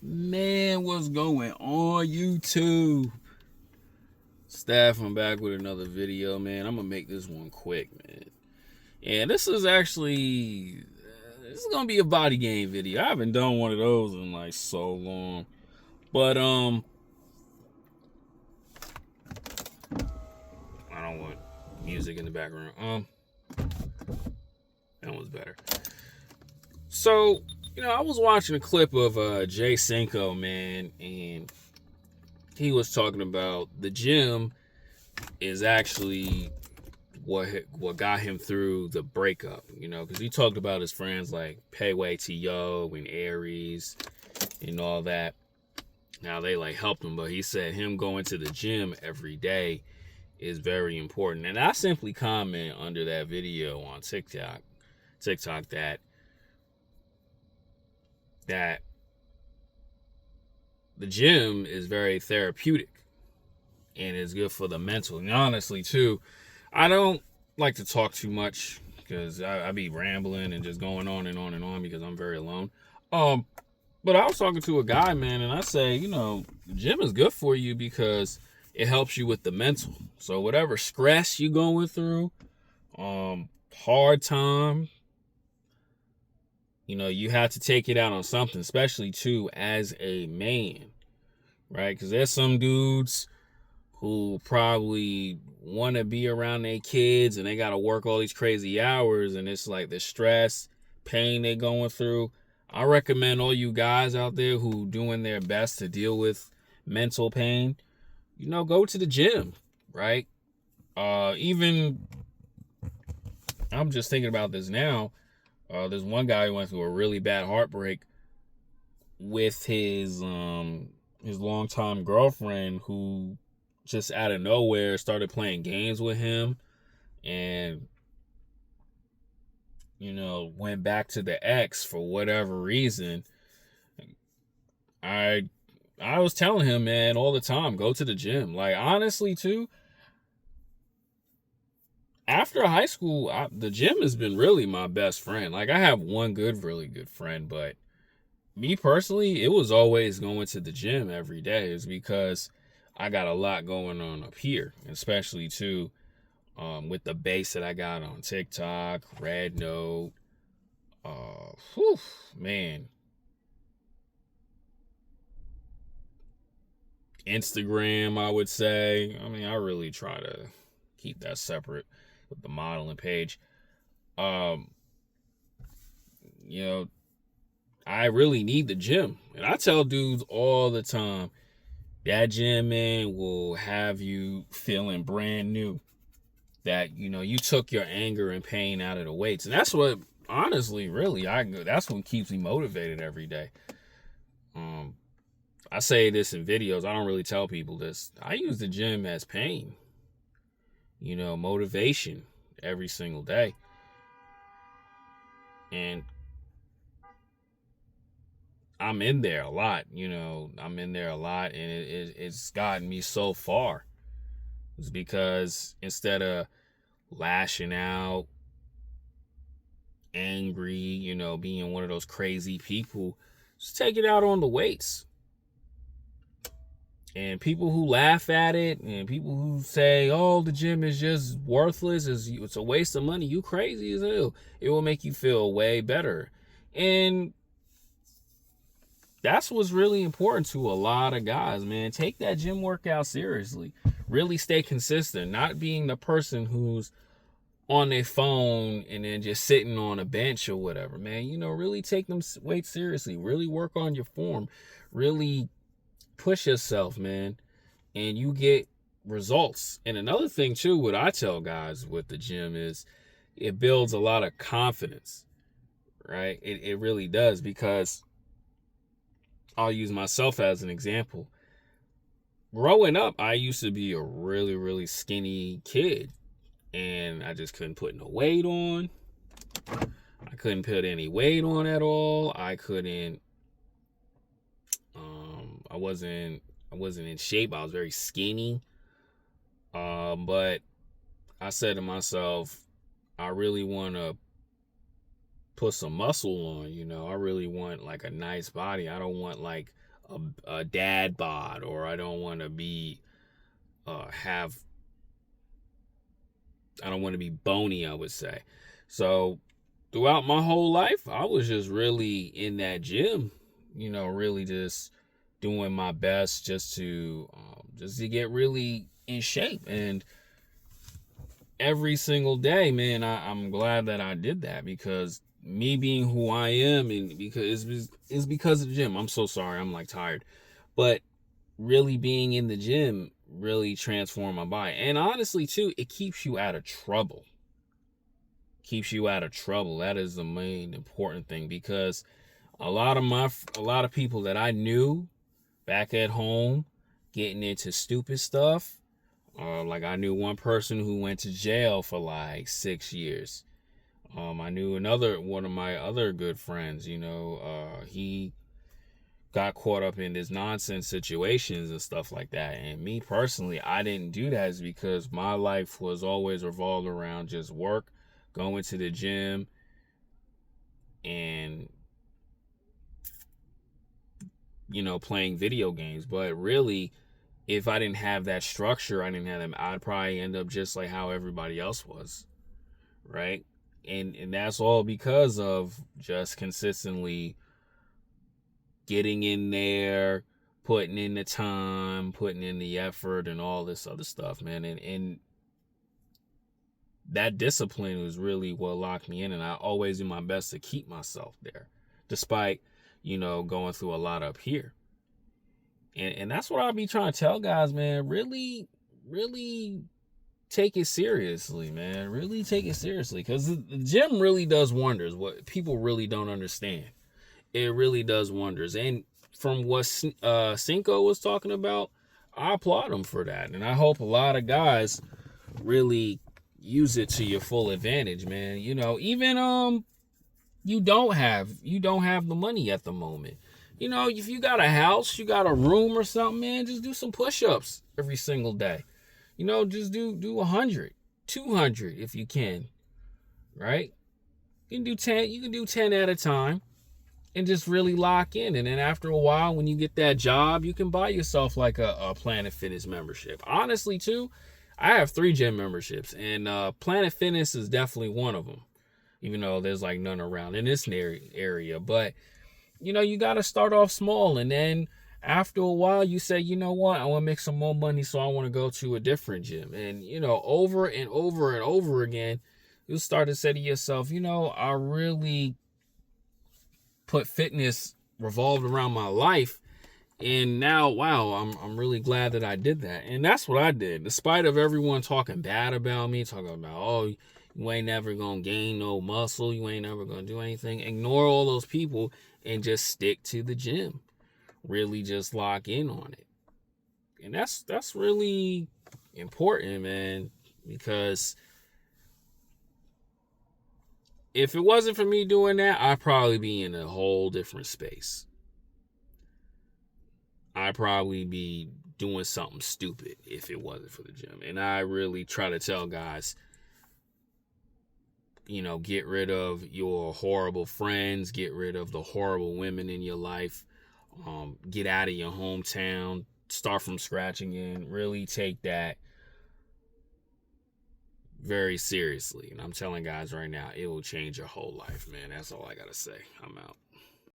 Man, what's going on YouTube? Staff, I'm back with another video, man. I'm gonna make this one quick, man. And this is actually this is gonna be a body game video. I haven't done one of those in like so long. But I don't want music in the background. That one's better. So, I was watching a clip of Cinco, man, and he was talking about the gym is actually what got him through the breakup, because he talked about his friends like Payway T.O. and Aries and all that. Now they like helped him, but he said him going to the gym every day is very important. And I simply comment under that video on TikTok that the gym is very therapeutic and it's good for the mental. And honestly, too, I don't like to talk too much because I be rambling and just going on and on and on because I'm very alone. But I was talking to a guy, man, and I say, the gym is good for you because it helps you with the mental. So whatever stress you going through, hard time, you have to take it out on something, especially too as a man, right? Because there's some dudes who probably want to be around their kids and they got to work all these crazy hours, and it's like the stress, pain they're going through. I recommend all you guys out there who doing their best to deal with mental pain, go to the gym, right? Even I'm just thinking about this now. There's one guy who went through a really bad heartbreak with his longtime girlfriend, who just out of nowhere started playing games with him and went back to the ex for whatever reason. I was telling him, man, all the time, go to the gym. Like, honestly, too, after high school, the gym has been really my best friend. Like, I have one really good friend, but me personally, it was always going to the gym every day. It's because I got a lot going on up here, especially too, with the base that I got on TikTok, Red Note, man, Instagram, I would say. I mean, I really try to keep that separate with the modeling page. I really need the gym. And I tell dudes all the time, that gym, man, will have you feeling brand new. That, you took your anger and pain out of the weights. And that's what, honestly, really, that's what keeps me motivated every day. I say this in videos. I don't really tell people this. I use the gym as pain, motivation every single day. And I'm in there a lot, I'm in there a lot, and it's gotten me so far. It's because instead of lashing out, angry, being one of those crazy people, just take it out on the weights. And people who laugh at it and people who say, oh, the gym is just worthless, it's a waste of money, you crazy as hell. It will make you feel way better. And that's what's really important to a lot of guys, man. Take that gym workout seriously. Really stay consistent. Not being the person who's on their phone and then just sitting on a bench or whatever, man. Really take them weights seriously. Really work on your form. Really push yourself, man. And you get results. And another thing, too, what I tell guys with the gym is it builds a lot of confidence, right? It really does, because I'll use myself as an example. Growing up, I used to be a really, really skinny kid, and I just couldn't put no weight on. I couldn't put any weight on at all. I couldn't. I wasn't in shape. I was very skinny. But I said to myself, I really want to put some muscle on, I really want like a nice body. I don't want like a dad bod, or I don't want to be have I don't want to be bony, I would say. So throughout my whole life, I was just really in that gym, really just doing my best just to get really in shape. And every single day, man, I'm glad that I did that, because me being who I am, and because it's because of the gym. I'm so sorry, I'm like tired, but really being in the gym really transformed my body. And honestly too, it keeps you out of trouble. That is the main important thing, because a lot of people that I knew back at home getting into stupid stuff. Like, I knew one person who went to jail for like 6 years. I knew one of my other good friends, he got caught up in this nonsense situations and stuff like that. And me personally, I didn't do that, is because my life was always revolved around just work, going to the gym, and playing video games. But really, if I didn't have that structure, I'd probably end up just like how everybody else was, right? And that's all because of just consistently getting in there, putting in the time, putting in the effort, and all this other stuff, man. And that discipline was really what locked me in, and I always do my best to keep myself there, despite, going through a lot up here. And that's what I'll be trying to tell guys, man. Really, really take it seriously, man. Really take it seriously, because the gym really does wonders. What people really don't understand, it really does wonders. And from what Cinco was talking about, I applaud him for that, and I hope a lot of guys really use it to your full advantage, man. Even you don't have the money at the moment. If you got a house, you got a room or something, man, just do some push-ups every single day. Just do 100, 200 if you can, right? You can do 10 at a time, and just really lock in. And then after a while, when you get that job, you can buy yourself like a Planet Fitness membership. Honestly, too, I have 3 gym memberships, and Planet Fitness is definitely one of them, even though there's like none around in this area. But you got to start off small, and then after a while you say, you know what, I want to make some more money, so I want to go to a different gym. And over and over and over again, you'll start to say to yourself, I really put fitness revolved around my life, and now, wow, I'm really glad that I did that. And that's what I did, despite of everyone talking bad about me, talking about, oh, you ain't never gonna gain no muscle, you ain't never gonna do anything. Ignore all those people and just stick to the gym. Really just lock in on it. And that's really important, man, because if it wasn't for me doing that, I'd probably be in a whole different space. I'd probably be doing something stupid if it wasn't for the gym. And I really try to tell guys, get rid of your horrible friends, get rid of the horrible women in your life, get out of your hometown, start from scratch again. Really take that very seriously. And I'm telling guys right now, it will change your whole life, man. That's all I gotta say. I'm out.